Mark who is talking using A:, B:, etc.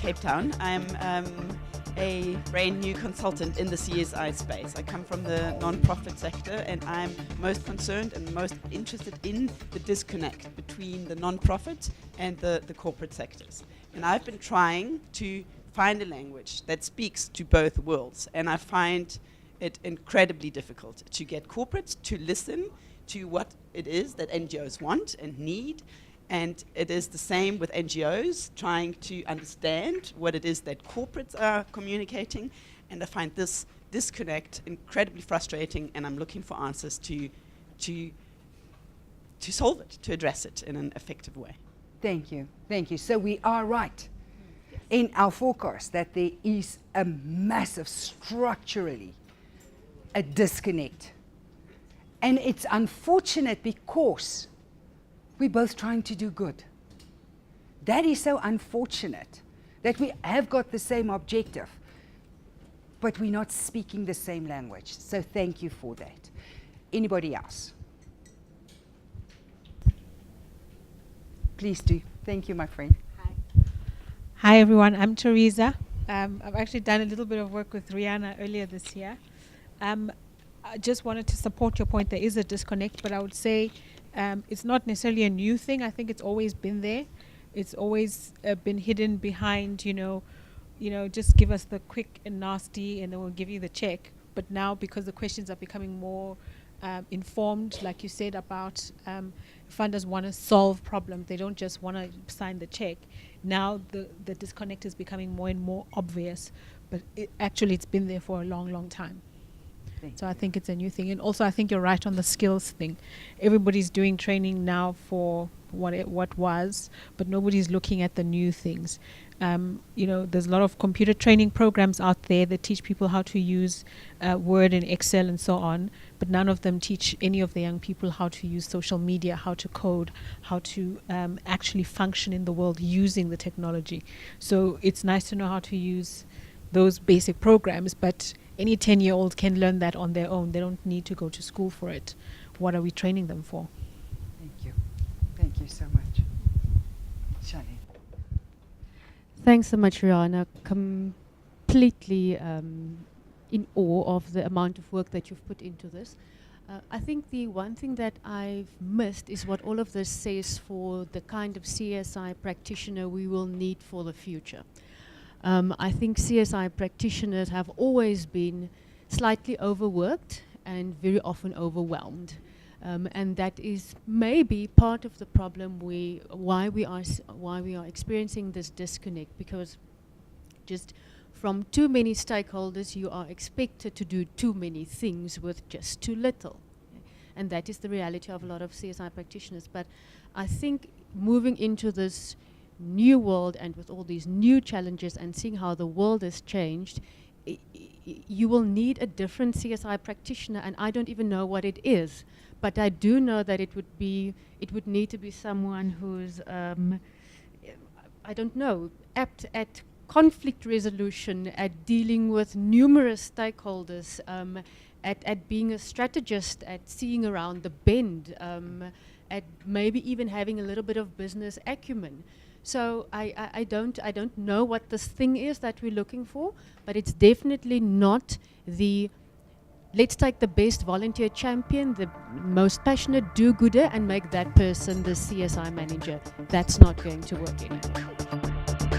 A: Cape Town. I'm a brand new consultant in the CSI space. I come from the non-profit sector, and I'm most concerned and most interested in the disconnect between the non-profit and the corporate sectors. And I've been trying to find a language that speaks to both worlds, and I find it incredibly difficult to get corporates to listen to what it is that NGOs want and need. And it is the same with NGOs trying to understand what it is that corporates are communicating. And I find this disconnect incredibly frustrating, and I'm looking for answers to solve it, to address it in an effective way.
B: Thank you. Thank you. So we are right in our forecast that there is a massive, structurally, a disconnect. And it's unfortunate because we're both trying to do good. That is so unfortunate that we have got the same objective, but we're not speaking the same language. So thank you for that. Anybody else? Please do. Thank you, my friend.
C: Hi everyone, I'm Teresa. I've actually done a little bit of work with Rihanna earlier this year. I just wanted to support your point. There is a disconnect, but I would say it's not necessarily a new thing. I think it's always been there. It's always been hidden behind, just give us the quick and nasty and then we'll give you the check. But now, because the questions are becoming more informed, like you said, about funders want to solve problems. They don't just want to sign the check. Now the disconnect is becoming more and more obvious, but it's been there for a long, long time. So I think it's a new thing. And also I think you're right on the skills thing. Everybody's doing training now for what was, but nobody's looking at the new things. There's a lot of computer training programs out there that teach people how to use Word and Excel and so on, but none of them teach any of the young people how to use social media, how to code, how to actually function in the world using the technology. So it's nice to know how to use those basic programs, but any 10-year-old can learn that on their own. They don't need to go to school for it. What are we training them for?
B: Thank you. Thank you so much. Shani.
D: Thanks so much, Rihanna. Completely in awe of the amount of work that you've put into this. I think the one thing that I've missed is what all of this says for the kind of CSI practitioner we will need for the future. I think CSI practitioners have always been slightly overworked and very often overwhelmed. And that is maybe part of the problem why we are experiencing this disconnect, because just from too many stakeholders you are expected to do too many things with just too little. And that is the reality of a lot of CSI practitioners. But I think moving into this new world and with all these new challenges and seeing how the world has changed, you will need a different CSI practitioner, and I don't even know what it is, but I do know that it would need to be someone who's I don't know, apt at conflict resolution, at dealing with numerous stakeholders, at being a strategist, at seeing around the bend, at maybe even having a little bit of business acumen. So I don't know what this thing is that we're looking for, but it's definitely not the let's take the best volunteer champion, the most passionate do-gooder, and make that person the CSI manager. That's not going to work anymore.